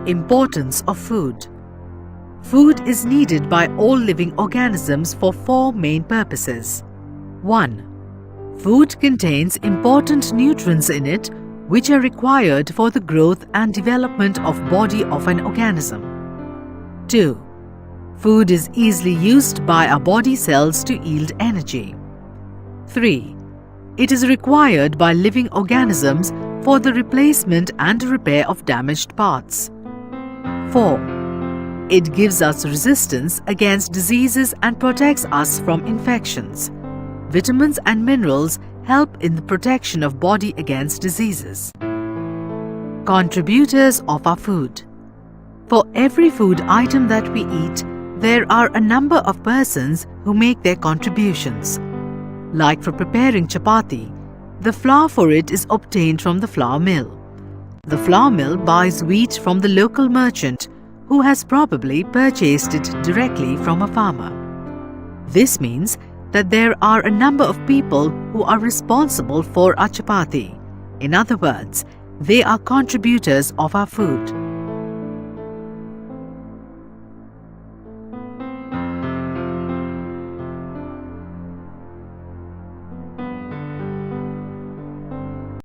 Importance of food. Food is needed by all living organisms for four main purposes. 1. Food contains important nutrients in it which are required for the growth and development of body of an organism. 2. Food is easily used by our body cells to yield energy. 3. It is required by living organisms for the replacement and repair of damaged parts. 4. It gives us resistance against diseases and protects us from infections. Vitamins and minerals help in the protection of body against diseases. Contributors of our food. For every food item that we eat, there are a number of persons who make their contributions. Like for preparing chapati, the flour for it is obtained from the flour mill. The flour mill buys wheat from the local merchant who has probably purchased it directly from a farmer. This means that there are a number of people who are responsible for our chapati. In other words, they are contributors of our food.